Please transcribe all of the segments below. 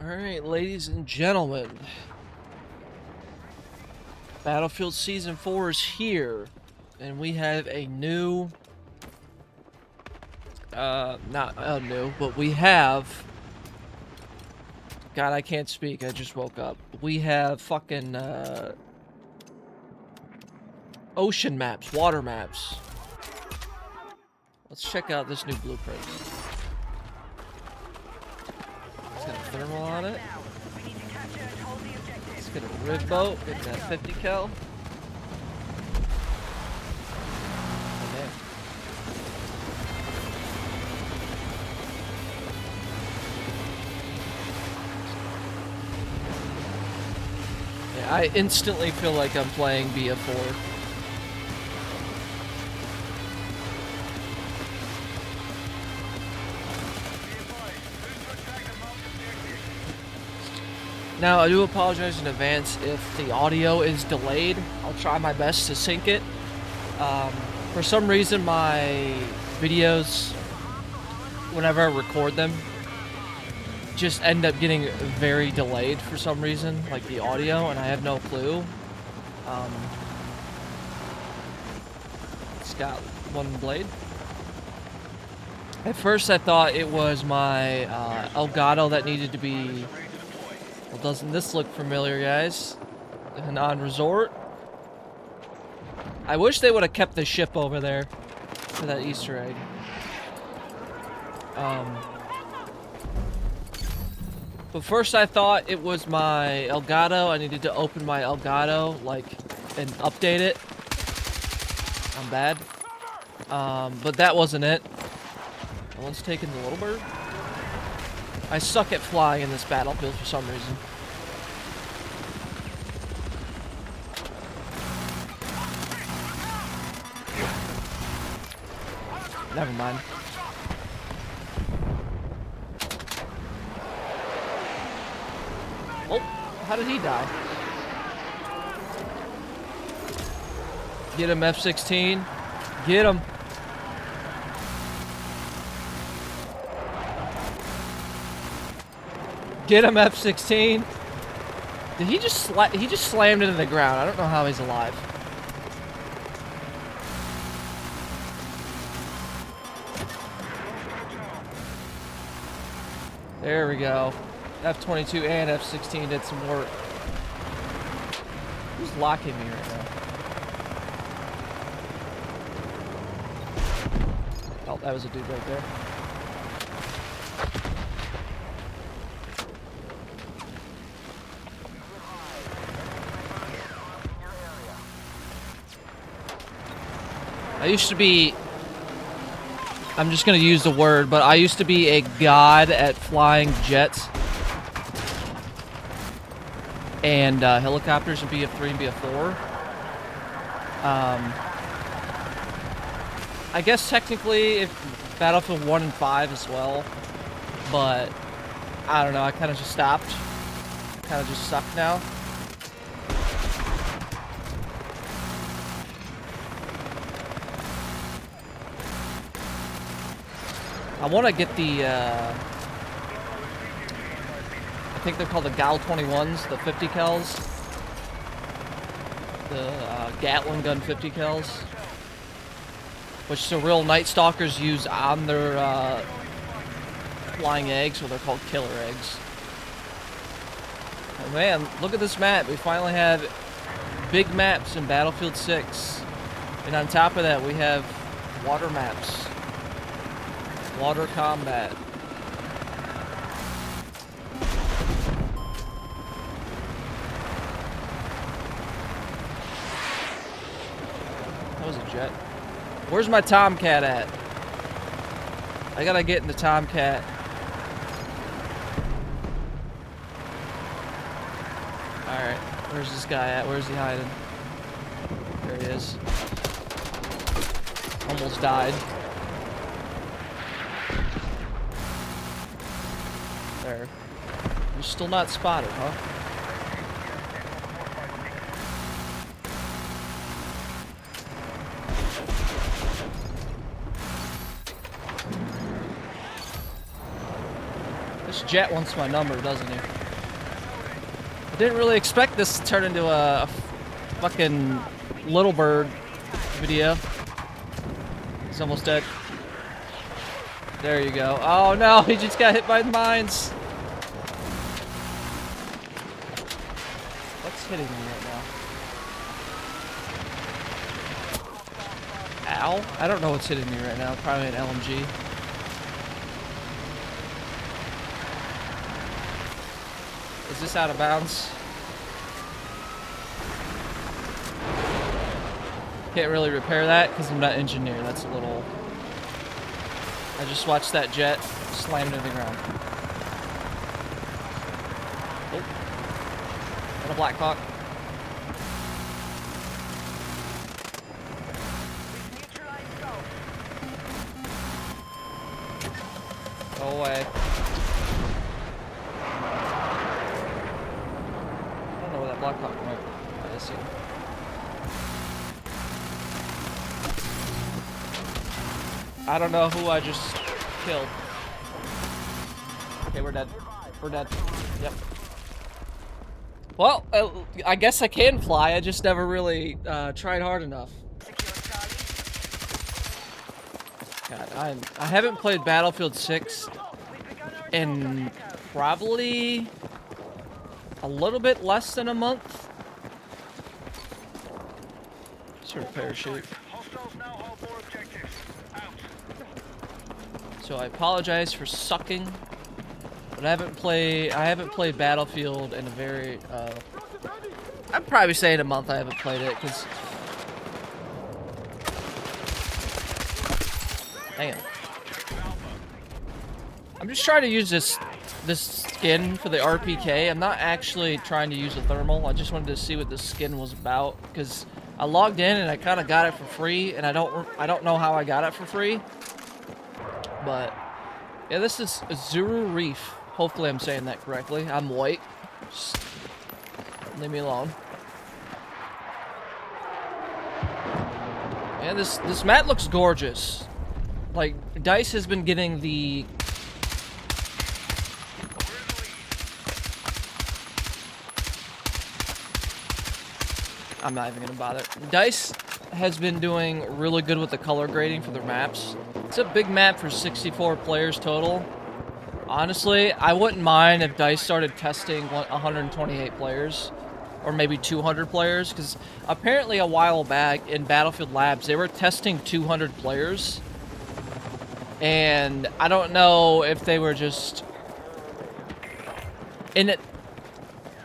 Alright, ladies and gentlemen. Battlefield Season 4 is here. And we have a new... not new, but we have... God, I can't speak. I just woke up. We have fucking, ocean maps, water maps. Let's check out this new blueprint. It's got a thermal on it. Let's get a rig boat, get that 50 cal. Okay. Yeah, I instantly feel like I'm playing BF4. Now, I do apologize in advance if the audio is delayed. I'll try my best to sync it. For some reason, my videos, whenever I record them, just end up getting very delayed for some reason, like the audio, and I have no clue. It's got one blade. At first, I thought it was my Elgato that needed to be... Well, doesn't this look familiar, guys? A non-resort. I wish they would have kept the ship over there for that Easter egg. But first I thought it was my Elgato. I needed to open my Elgato, like, and update it. I'm bad. But that wasn't it. No one's taking the little bird. I suck at flying in this battlefield for some reason. Never mind. Oh, how did he die? Get him, F-16. Get him. Get him, F-16. Did he just slammed into the ground. I don't know how he's alive. There we go. F-22 and F-16 did some work. Who's locking me right now? Oh, that was a dude right there. I used to be... I'm just gonna use the word, but I used to be a god at flying jets and helicopters in BF3 and BF4. I guess technically if Battlefield 1 and 5 as well, but I don't know, I kind of just stopped. Kind of just suck now. I want to get the, I think they're called the Gal-21s, the 50 cals. The Gatling gun 50 cals. Which the real Night Stalkers use on their flying eggs, so they're called killer eggs. Oh man, look at this map. We finally have big maps in Battlefield 6. And on top of that, we have water maps. Water combat. That was a jet. Where's my Tomcat at? I gotta get in the Tomcat. Alright, where's this guy at? Where's he hiding? There he is. Almost died. There. You're still not spotted, huh? jet wants my number, doesn't he? I didn't really expect this to turn into a fucking Little Bird video. He's almost dead. There you go. Oh no, he just got hit by the mines. What's hitting me right now? Ow? I don't know what's hitting me right now. Probably an LMG. Is this out of bounds? Can't really repair that because I'm not engineer. That's a little... I just watched that jet slam into the ground. Oh. Got a Black Hawk. Go away. I don't know where that Black Hawk went. I see. I don't know who I just killed. Okay, we're dead. We're dead. Yep. Well, I guess I can fly. I just never really tried hard enough. God, I haven't played Battlefield 6 in probably a little bit less than a month. Sort of parachute. So I apologize for sucking, but I haven't played Battlefield in a very I'd probably say in a month I haven't played it, because damn. I'm just trying to use this skin for the RPK. I'm not actually trying to use a thermal. I just wanted to see what this skin was about, because I logged in and I kind of got it for free, and I don't know how I got it for free. But yeah, this is Tsuru Reef. Hopefully I'm saying that correctly. I'm white. Just leave me alone. Yeah, this map looks gorgeous. Like, DICE has been getting the... I'm not even gonna bother. DICE has been doing really good with the color grading for their maps. It's a big map for 64 players total. Honestly, I wouldn't mind if DICE started testing 128 players. Or maybe 200 players, because apparently a while back in Battlefield Labs, they were testing 200 players. And I don't know if they were just...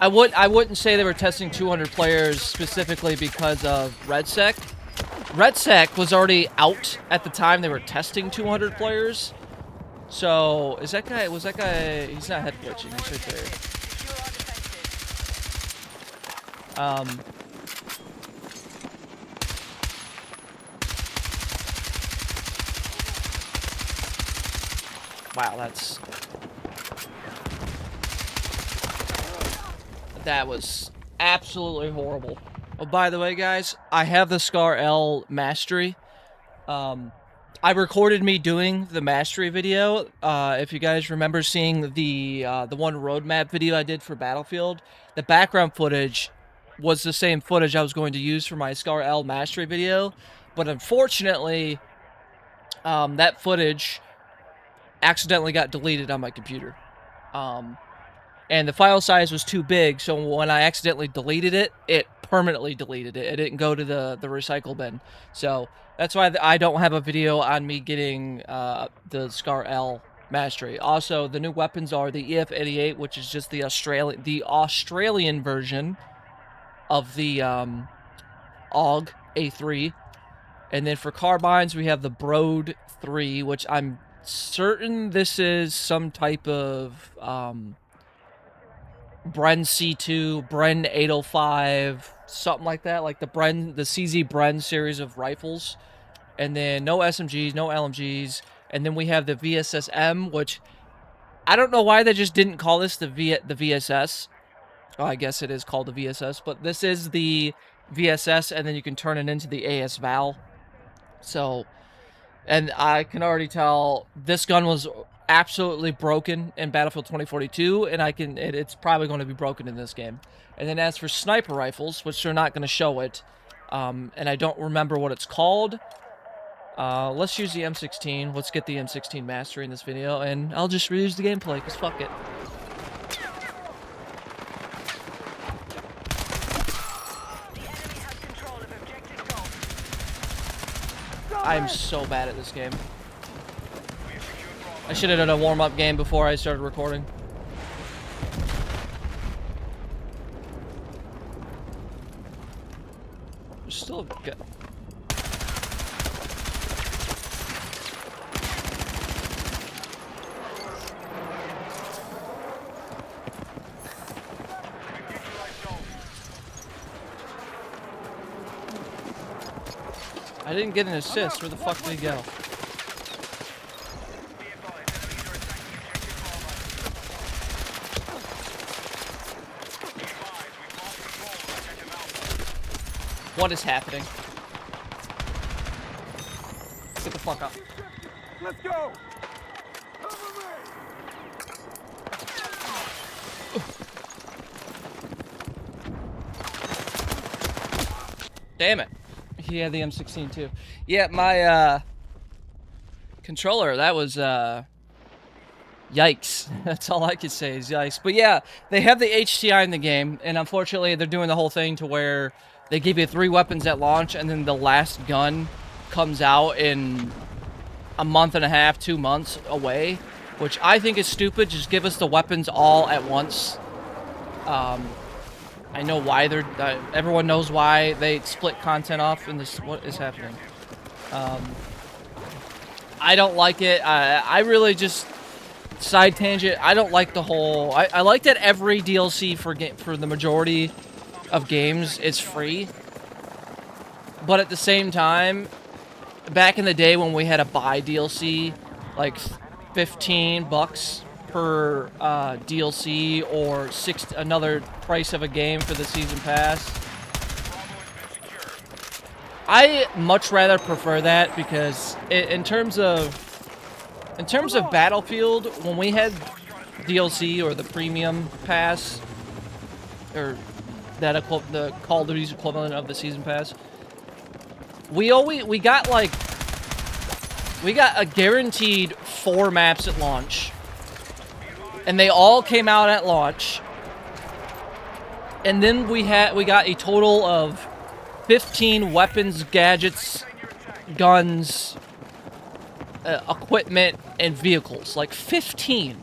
I wouldn't say they were testing 200 players specifically because of RedSec. RedSec was already out at the time they were testing 200 players. So, was that guy, he's not head glitching, he's right there. Wow, that was absolutely horrible. Oh, by the way, guys, I have the Scar L mastery. I recorded me doing the mastery video. If you guys remember seeing the one roadmap video I did for Battlefield, the background footage was the same footage I was going to use for my Scar L mastery video, but unfortunately, that footage accidentally got deleted on my computer. And the file size was too big, so when I accidentally deleted it, it permanently deleted it. It didn't go to the recycle bin. So that's why I don't have a video on me getting the Scar L mastery. Also, the new weapons are the EF-88, which is just the Australian version of the AUG A3. And then for carbines, we have the Broad 3, which I'm certain this is some type of Bren C2, Bren 805, something like that, like the CZ Bren series of rifles. And then no SMGs, no LMGs. And then we have the VSS-M, which I don't know why they just didn't call this the VSS. Oh, I guess it is called the VSS, but this is the VSS, and then you can turn it into the AS Val. So, and I can already tell this gun was absolutely broken in Battlefield 2042, and it's probably going to be broken in this game. And then as for sniper rifles, which they're not going to show it, and I don't remember what it's called. Let's use the M16. Let's get the M16 mastery in this video, and I'll just reuse the gameplay, because fuck it. I'm so bad at this game. I should have done a warm-up game before I started recording. There's still good. I didn't get an assist. Where the fuck did he go? What is happening? Get the fuck up. Let's go. Damn it. He had the M16 too. Yeah, my controller, that was yikes. That's all I could say is yikes. But yeah, they have the HCI in the game, and unfortunately they're doing the whole thing to where they give you 3 weapons at launch, and then the last gun comes out in a month and a half, 2 months away, which I think is stupid. Just give us the weapons all at once. I know why they're... everyone knows why they split content off in this... What is happening? I don't like it. I really just... Side tangent. I don't like the whole... I like that every DLC for the majority of games is free. But at the same time, back in the day when we had to buy DLC, like $15 per DLC, or another price of a game for the season pass. I much rather prefer that, because in terms of Battlefield, when we had DLC or the premium pass, or the Call of Duty's equivalent of the season pass, we got a guaranteed 4 maps at launch. And they all came out at launch. And then we got a total of 15 weapons, gadgets, guns, equipment, and vehicles. Like 15.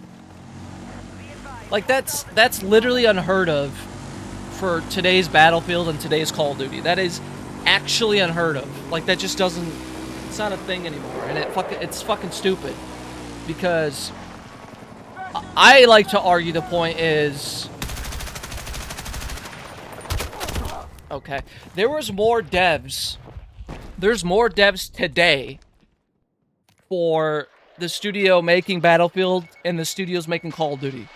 Like that's literally unheard of for today's Battlefield and today's Call of Duty. That is actually unheard of. Like that just doesn't... It's not a thing anymore, and it's fucking stupid. Because I like to argue the point is... Okay. There's more devs today for the studio making Battlefield and the studios making Call of Duty.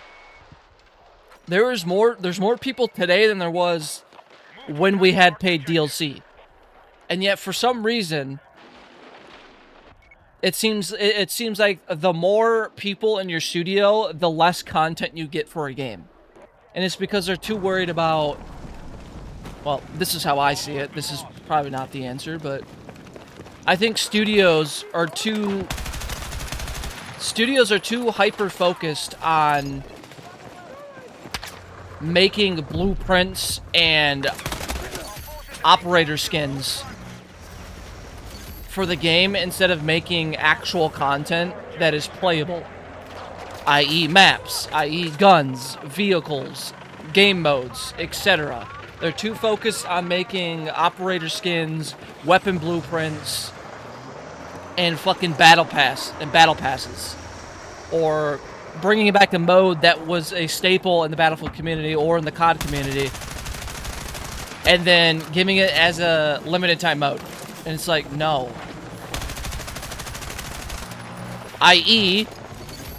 There's more people today than there was when we had paid DLC. And yet, for some reason... It seems like the more people in your studio, the less content you get for a game. And it's because they're too worried about... Well, this is how I see it. This is probably not the answer, but... I think studios are too hyper-focused on making blueprints and operator skins for the game instead of making actual content that is playable, i.e. maps, i.e. guns, vehicles, game modes, etc. They're too focused on making operator skins, weapon blueprints, and fucking battle passes, or bringing back a mode that was a staple in the Battlefield community or in the COD community, and then giving it as a limited time mode. And it's like, no. I.e.,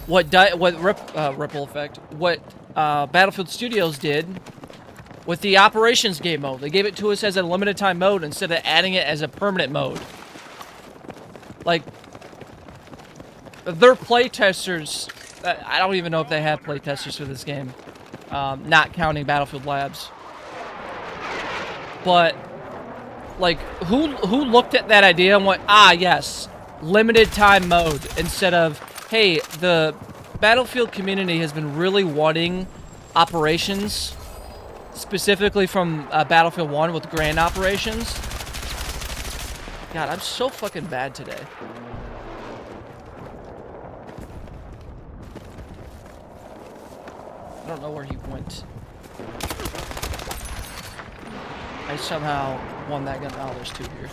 what Ripple Effect, what Battlefield Studios did with the Operations game mode. They gave it to us as a limited time mode instead of adding it as a permanent mode. Like, Their playtesters, I don't even know if they have playtesters for this game, not counting Battlefield Labs. But like, who looked at that idea and went, ah, yes, limited time mode, instead of, hey, the Battlefield community has been really wanting operations, specifically from Battlefield 1 with grand operations. God, I'm so fucking bad today. I don't know where he went. I somehow won that gun. Oh, there's two here.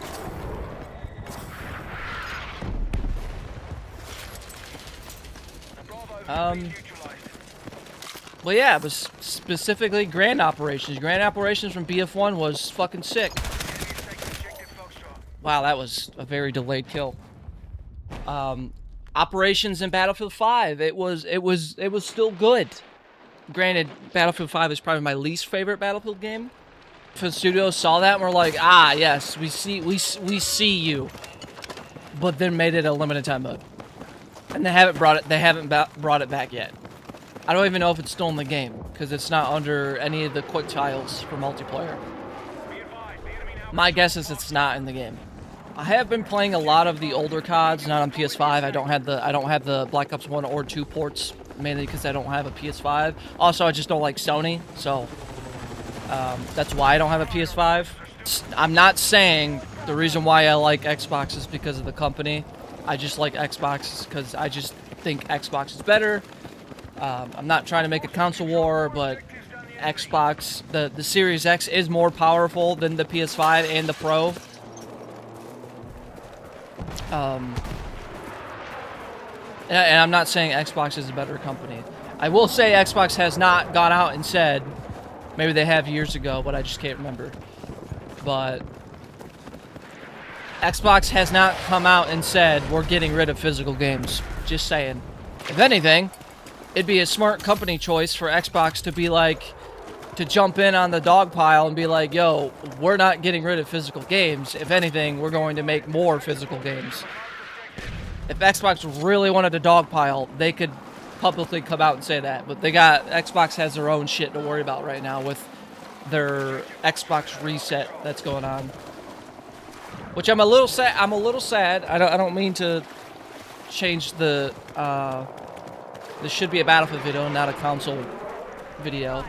Well, yeah, it was specifically grand operations. Grand operations from BF1 was fucking sick. Wow, that was a very delayed kill. Operations in Battlefield 5, it was still good. Granted, Battlefield 5 is probably my least favorite Battlefield game. The studios saw that and were like, ah, yes, we see you, but then made it a limited time mode, and they haven't brought it back yet. I don't even know if it's still in the game because it's not under any of the quick tiles for multiplayer. My guess is it's not in the game. I have been playing a lot of the older CODs, not on PS5. I don't have the Black Ops 1 or 2 ports, mainly because I don't have a PS5. Also, I just don't like Sony, so that's why I don't have a PS5. I'm not saying the reason why I like Xbox is because of the company. I just like Xbox because I just think Xbox is better. I'm not trying to make a console war, but Xbox, the Series X is more powerful than the PS5 and the Pro. And I'm not saying Xbox is a better company. I will say Xbox has not gone out and said, maybe they have years ago, but I just can't remember. But Xbox has not come out and said, we're getting rid of physical games. Just saying. If anything, it'd be a smart company choice for Xbox to be like, to jump in on the dog pile and be like, yo, we're not getting rid of physical games. If anything, we're going to make more physical games. If Xbox really wanted a dog pile, they could publicly come out and say that. But Xbox has their own shit to worry about right now with their Xbox reset that's going on. Which I'm a little sad. I don't mean to change the this should be a Battlefield video, not a console video.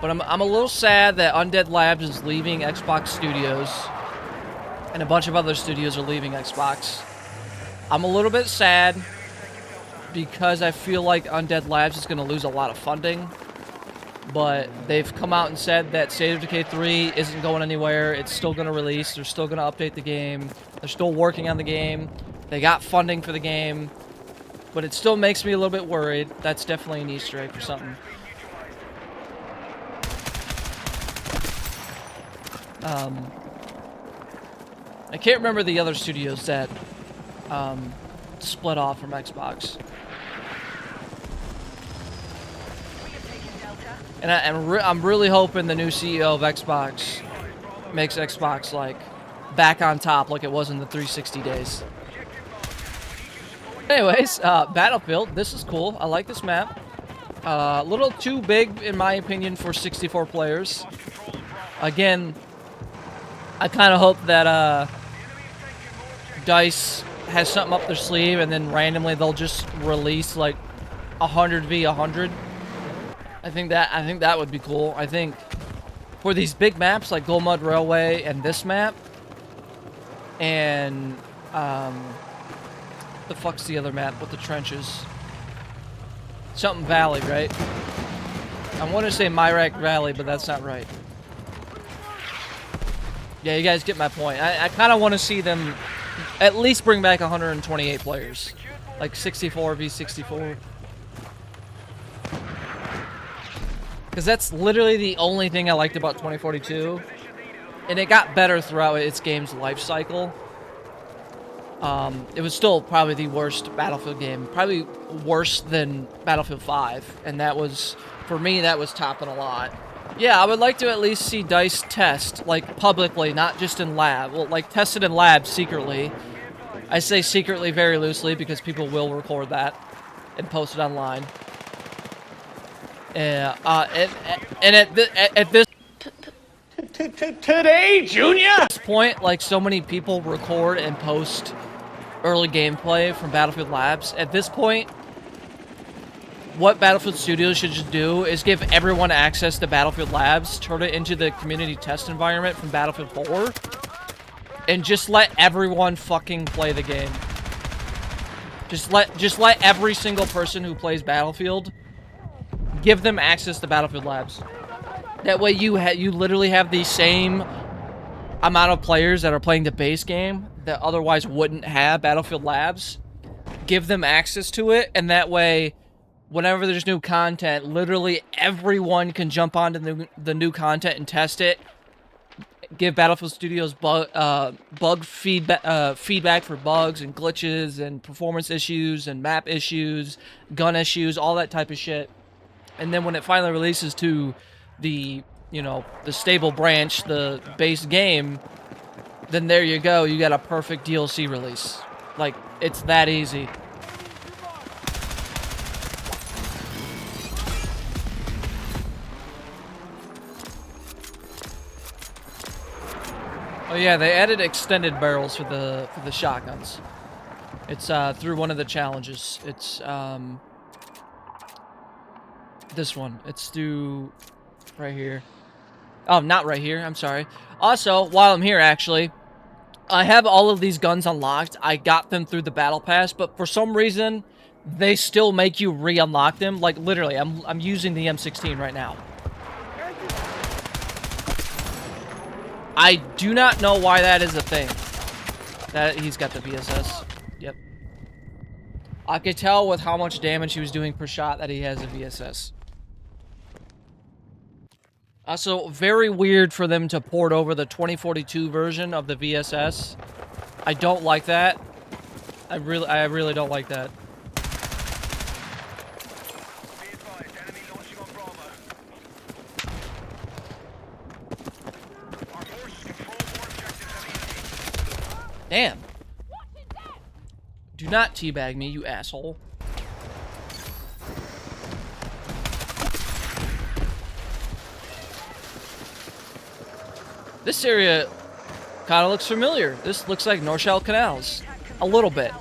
But I'm a little sad that Undead Labs is leaving Xbox Studios, and a bunch of other studios are leaving Xbox. I'm a little bit sad because I feel like Undead Labs is going to lose a lot of funding. But they've come out and said that State of Decay 3 isn't going anywhere. It's still going to release. They're still going to update the game. They're still working on the game. They got funding for the game. But it still makes me a little bit worried. That's definitely an Easter egg for something. I can't remember the other studios that split off from Xbox. And I'm really hoping the new CEO of Xbox makes Xbox like back on top like it was in the 360 days. Anyways, Battlefield, this is cool. I like this map. A little too big, in my opinion, for 64 players. Again, I kind of hope that DICE has something up their sleeve and then randomly they'll just release like 100 v 100. I think that would be cool. I think for these big maps like Gold Mud Railway and this map, and the fuck's the other map with the trenches? Something Valley, right? I want to say Myrak Valley, but that's not right. Yeah, you guys get my point. I kind of want to see them at least bring back 128 players, like 64 v 64. Because that's literally the only thing I liked about 2042. And it got better throughout its game's life cycle. It was still probably the worst Battlefield game. Probably worse than Battlefield 5. And that was, for me, that was topping a lot. Yeah, I would like to at least see DICE test, like, publicly, not just in lab. Well, like, test it in lab secretly. I say secretly very loosely because people will record that and post it online. And at this Today, Junior! point, like, so many people record and post early gameplay from Battlefield Labs. At this point, what Battlefield Studios should just do is give everyone access to Battlefield Labs, turn it into the community test environment from Battlefield 4, and just let everyone fucking play the game. Just let every single person who plays Battlefield give them access to Battlefield Labs. That way you literally have the same amount of players that are playing the base game that otherwise wouldn't have Battlefield Labs. Give them access to it, and that way, whenever there's new content, literally everyone can jump onto the new content and test it. Give Battlefield Studios bug feedback for bugs and glitches and performance issues and map issues, gun issues, all that type of shit. And then when it finally releases to the, you know, the stable branch, the base game, then there you go. You got a perfect DLC release. Like, it's that easy. Oh yeah, they added extended barrels for the shotguns. It's through one of the challenges. It's this one. It's through right here. Oh, not right here. I'm sorry. Also, while I'm here, actually, I have all of these guns unlocked. I got them through the battle pass, but for some reason, they still make you re-unlock them. Like literally, I'm using the M16 right now. I do not know why that is a thing. That he's got the VSS. Yep. I could tell with how much damage he was doing per shot that he has a VSS. Also, very weird for them to port over the 2042 version of the VSS. I don't like that. I really don't like that. Damn. Do not teabag me, you asshole. This area kind of looks familiar. This looks like North Shell Canals. A little bit.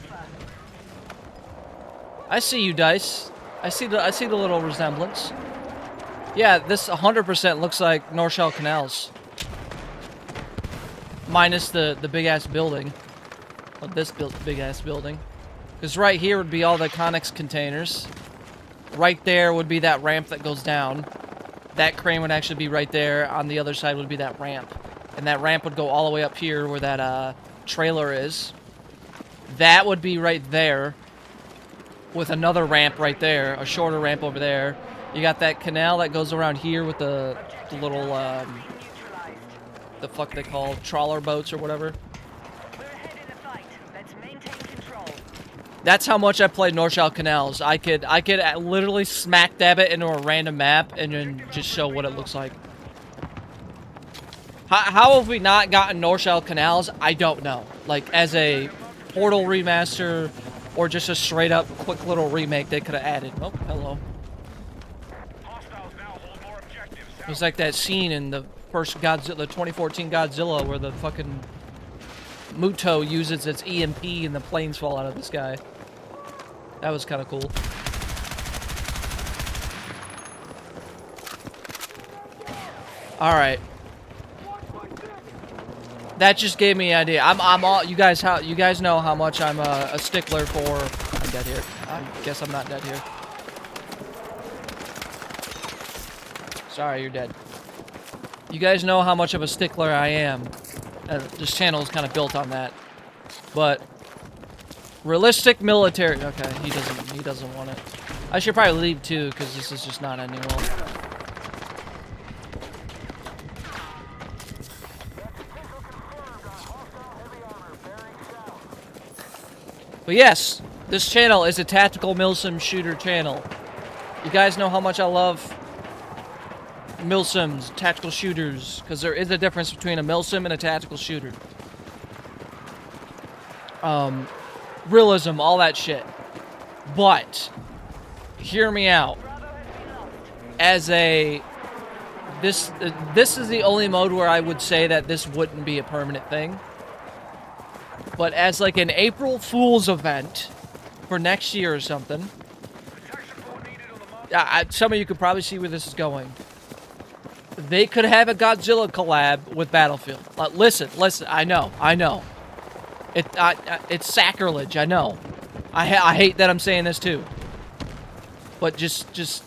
I see you, Dice. I see the little resemblance. Yeah, this 100% looks like North Shell Canals. Minus the big-ass building. Of this big-ass building. Because right here would be all the Connex containers. Right there would be that ramp that goes down. That crane would actually be right there. On the other side would be that ramp. And that ramp would go all the way up here where that trailer is. That would be right there. With another ramp right there. A shorter ramp over there. You got that canal that goes around here with the little... the fuck they call trawler boats or whatever. That's how much I played North Shell Canals. I could literally smack dab it into a random map and then just show what it looks like. How have we not gotten North Shell Canals? I don't know. Like, as a Portal remaster or just a straight up quick little remake they could have added. Oh, hello. It was like that scene in the first Godzilla, the 2014 Godzilla, where the fucking Muto uses its EMP and the planes fall out of the sky. That was kind of cool. All right. That just gave me an idea. I'm all you guys know how much I'm a stickler for. I'm dead here. I guess I'm not dead here. Sorry, you're dead. You guys know how much of a stickler I am. This channel is kind of built on that. But realistic military. Okay, he doesn't want it. I should probably leave too, because this is just not ending well. But yes, this channel is a tactical milsim shooter channel. You guys know how much I love milsims, tactical shooters, because there is a difference between a milsim and a tactical shooter. realism, all that shit. But hear me out. As a this is the only mode where I would say that this wouldn't be a permanent thing. But as like an April Fool's event for next year or something, some of you could probably see where this is going. They could have a Godzilla collab with Battlefield. Listen, I know. It's sacrilege, I know. I hate that I'm saying this too. But just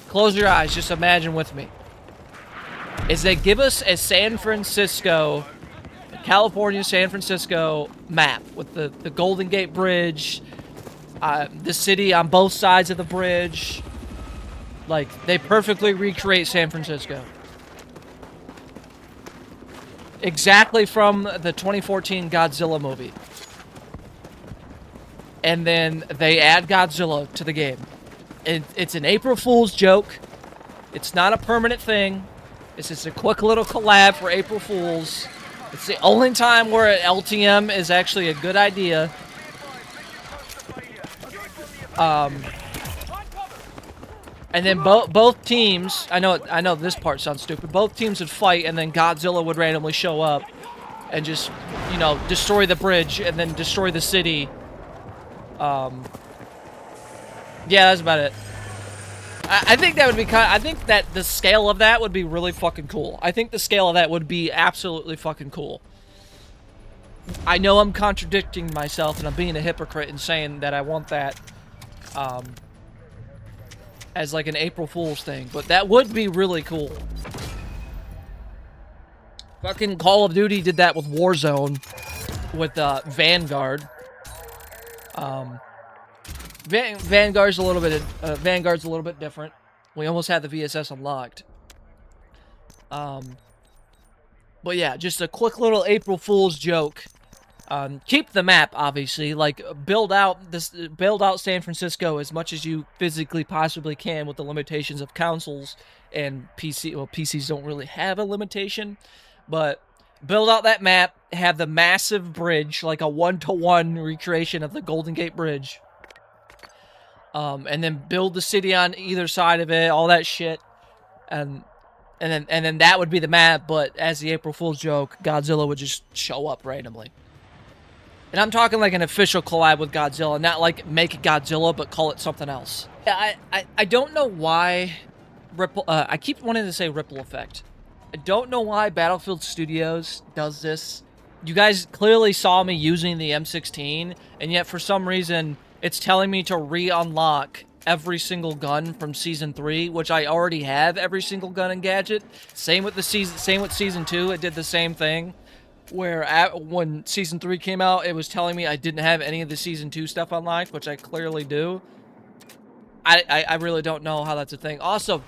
close your eyes, just imagine with me. Is they give us a San Francisco, California, San Francisco map with the Golden Gate Bridge, the city on both sides of the bridge. Like, they perfectly recreate San Francisco. Exactly from the 2014 Godzilla movie. And then they add Godzilla to the game. It's an April Fool's joke. It's not a permanent thing. It's just a quick little collab for April Fools. It's the only time where LTM is actually a good idea. And then both teams, I know this part sounds stupid, both teams would fight and then Godzilla would randomly show up and just, you know, destroy the bridge and then destroy the city. Yeah, that's about it. I think that would be I think that the scale of that would be really fucking cool. I think the scale of that would be absolutely fucking cool. I know I'm contradicting myself and I'm being a hypocrite in saying that I want that, as like an April Fool's thing, but that would be really cool. Fucking Call of Duty did that with Warzone, with Vanguard. Vanguard's a little bit different. We almost had the VSS unlocked. But yeah, just a quick little April Fool's joke. Keep the map, obviously. Like, build out San Francisco as much as you physically possibly can with the limitations of consoles and PC. Well, PCs don't really have a limitation, but build out that map. Have the massive bridge, like a 1-to-1 recreation of the Golden Gate Bridge. And then build the city on either side of it, all that shit, and then that would be the map. But as the April Fool's joke, Godzilla would just show up randomly. And I'm talking like an official collab with Godzilla, not like make Godzilla, but call it something else. Yeah, I don't know why Ripple. I keep wanting to say Ripple Effect. I don't know why Battlefield Studios does this. You guys clearly saw me using the M16, and yet for some reason it's telling me to re-unlock every single gun from Season 3, which I already have every single gun and gadget. Same with Season 2, it did the same thing. Where when Season 3 came out, it was telling me I didn't have any of the Season 2 stuff unlocked, which I clearly do. I really don't know how that's a thing. Also,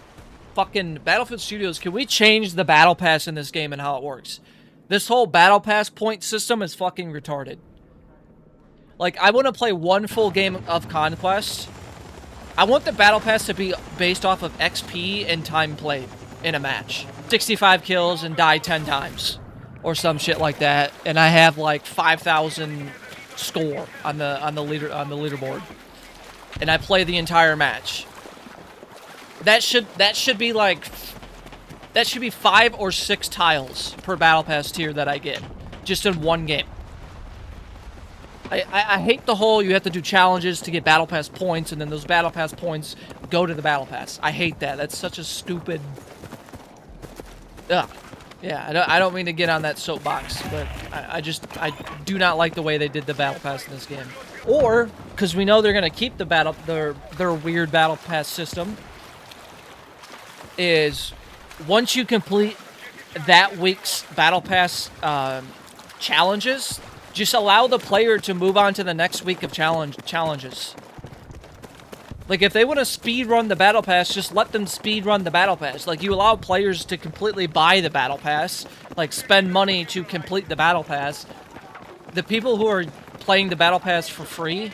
fucking Battlefield Studios, can we change the Battle Pass in this game and how it works? This whole Battle Pass point system is fucking retarded. Like, I want to play one full game of Conquest. I want the Battle Pass to be based off of XP and time played in a match. 65 kills and die 10 times. Or some shit like that. And I have like 5,000 score on the leaderboard. And I play the entire match. That should be like... That should be 5 or 6 tiles per Battle Pass tier that I get. Just in one game. I hate the whole you have to do challenges to get Battle Pass points, and then those Battle Pass points go to the Battle Pass. I hate that. That's such a stupid... Ugh. Yeah, I don't mean to get on that soapbox, but I do not like the way they did the Battle Pass in this game. Or, because we know they're going to keep their weird Battle Pass system, is once you complete that week's Battle Pass challenges, just allow the player to move on to the next week of challenges. Like, if they want to speed run the Battle Pass, just let them speed run the Battle Pass. Like, you allow players to completely buy the Battle Pass, like, spend money to complete the Battle Pass. The people who are playing the Battle Pass for free,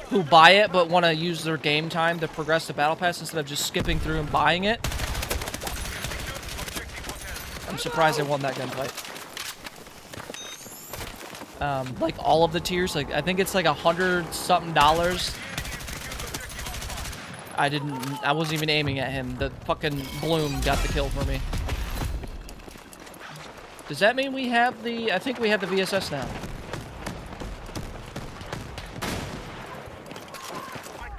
who buy it but want to use their game time to progress the Battle Pass instead of just skipping through and buying it. I'm surprised they won that gunfight. Like all of the tiers. Like I think it's like $100 something. I wasn't even aiming at him. The fucking bloom got the kill for me. Does that mean we have the... I think we have the VSS now.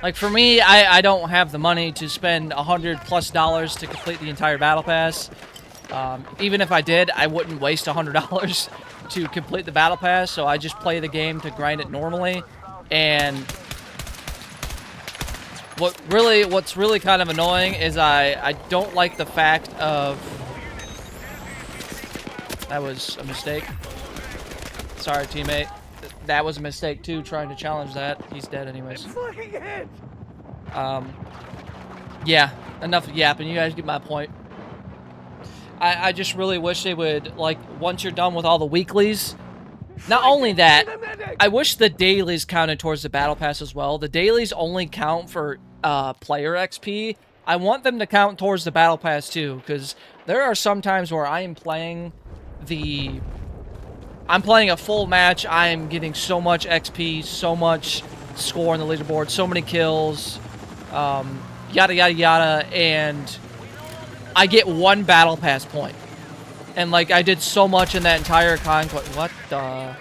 Like for me, I don't have the money to spend $100+ to complete the entire battle pass. Even if I did, I wouldn't waste $100 to complete the battle pass. So I just play the game to grind it normally. And what's really kind of annoying is I don't like the fact of... That was a mistake. Sorry, teammate. That was a mistake too, trying to challenge that. He's dead anyways. Yeah, enough yapping. You guys get my point. I just really wish they would, like, once you're done with all the weeklies, not only that, I wish the dailies counted towards the battle pass as well. The dailies only count for player XP. I want them to count towards the battle pass too, because there are some times where I am playing I'm playing a full match. I am getting so much XP, so much score on the leaderboard, so many kills, yada yada yada, and I get 1 battle pass point. And like I did so much in that entire conquest. What the?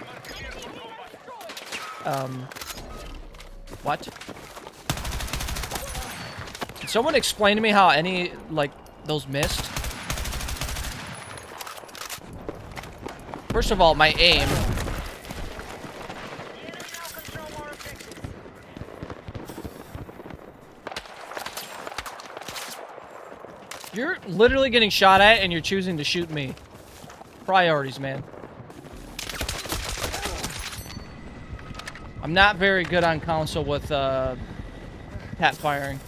What? Can someone explain to me how any like those missed? First of all, my aim. You're literally getting shot at and you're choosing to shoot me. Priorities, man. I'm not very good on console with tap firing.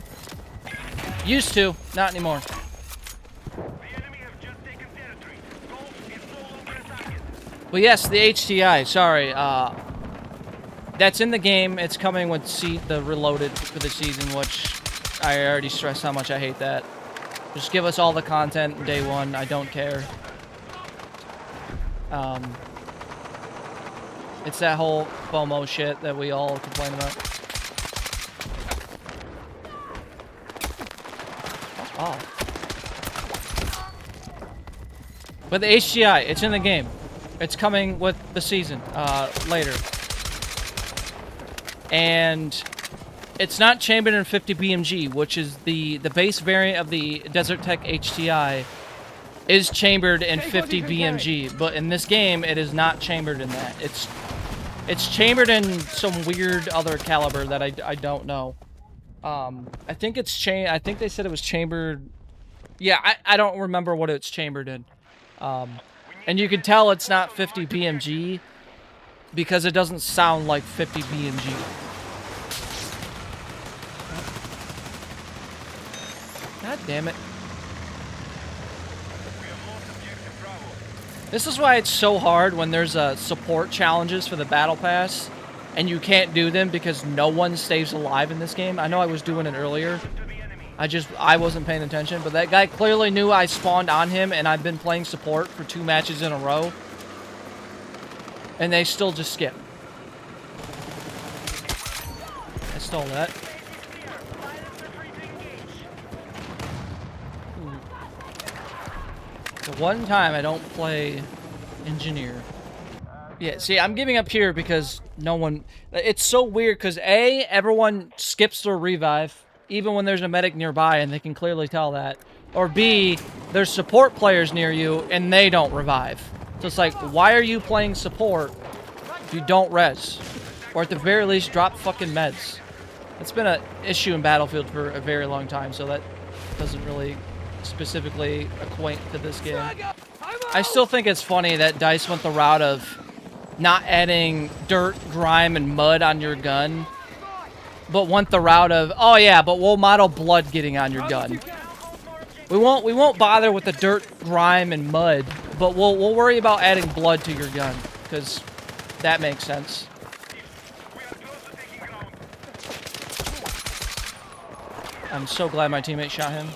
Used to, not anymore. Well, yes, the HTI. Sorry, that's in the game. It's coming with the Reloaded for the season, which I already stressed how much I hate that. Just give us all the content day one. I don't care. It's that whole FOMO shit that we all complain about. Oh. But the HTI, it's in the game. It's coming with the season, later. And it's not chambered in 50 BMG, which is the base variant of the Desert Tech HTI is chambered in 50 BMG, but in this game it is not chambered in that. It's chambered in some weird other caliber that I don't know. I think I think they said it was chambered. Yeah, I don't remember what it's chambered in. And you can tell it's not 50 BMG because it doesn't sound like 50 BMG. God damn it. This is why it's so hard when there's support challenges for the Battle Pass and you can't do them because no one stays alive in this game. I know I was doing it earlier. I wasn't paying attention, but that guy clearly knew I spawned on him and I've been playing support for 2 matches in a row. And they still just skip. I stole that. The one time I don't play engineer. Yeah, see, I'm giving up here because no one... It's so weird because A, everyone skips their revive, even when there's a medic nearby, and they can clearly tell that. Or B, there's support players near you, and they don't revive. So it's like, why are you playing support if you don't res? Or at the very least, drop fucking meds. It's been an issue in Battlefield for a very long time, so that doesn't really specifically acquaint to this game. I still think it's funny that DICE went the route of not adding dirt, grime, and mud on your gun, but went the route of, oh yeah, but we'll model blood getting on your gun. We won't bother with the dirt, grime, and mud, but we'll worry about adding blood to your gun, because that makes sense. I'm so glad my teammate shot him.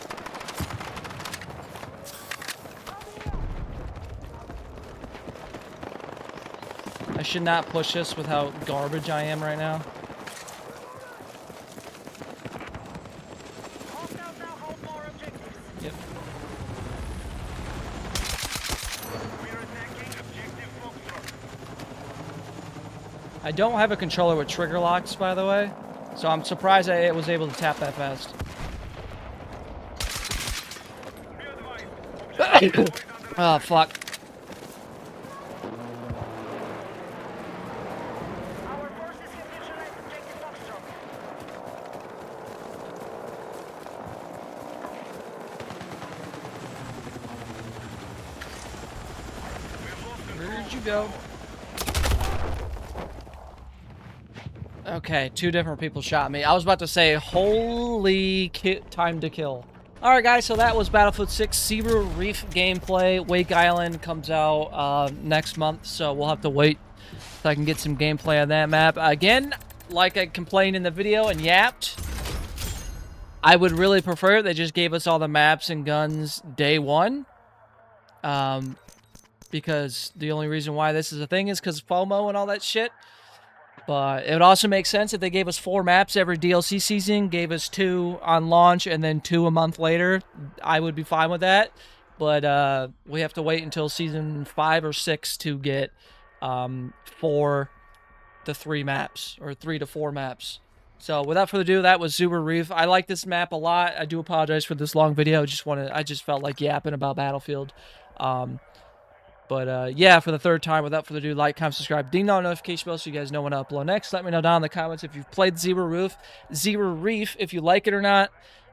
I I should not push this with how garbage I am right now. Yep. I don't have a controller with trigger locks, by the way, so I'm surprised I was able to tap that fast. Oh, fuck. Where'd you go? Okay, 2 different people shot me. I was about to say, holy time to kill. Alright guys, so that was Battlefield 6 Tsuru Reef gameplay. Wake Island comes out next month, so we'll have to wait so I can get some gameplay on that map. Again, like I complained in the video and yapped, I would really prefer they just gave us all the maps and guns day one. Because the only reason why this is a thing is because FOMO and all that shit. But it would also make sense if they gave us 4 maps every DLC season, gave us 2 on launch, and then 2 a month later. I would be fine with that. But we have to wait until season 5 or 6 to get 4 to 3 maps, or 3 to 4 maps. So without further ado, that was Tsuru Reef. I like this map a lot. I do apologize for this long video. I just felt like yapping about Battlefield. But yeah, for the 3rd time, without further ado, like, comment, subscribe, ding the notification bell so you guys know when I upload next. Let me know down in the comments if you've played Tsuru Reef, if you like it or not.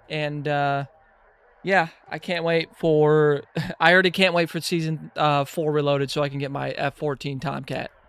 And yeah, I can't wait for... I already can't wait for Season 4 Reloaded so I can get my F-14 Tomcat.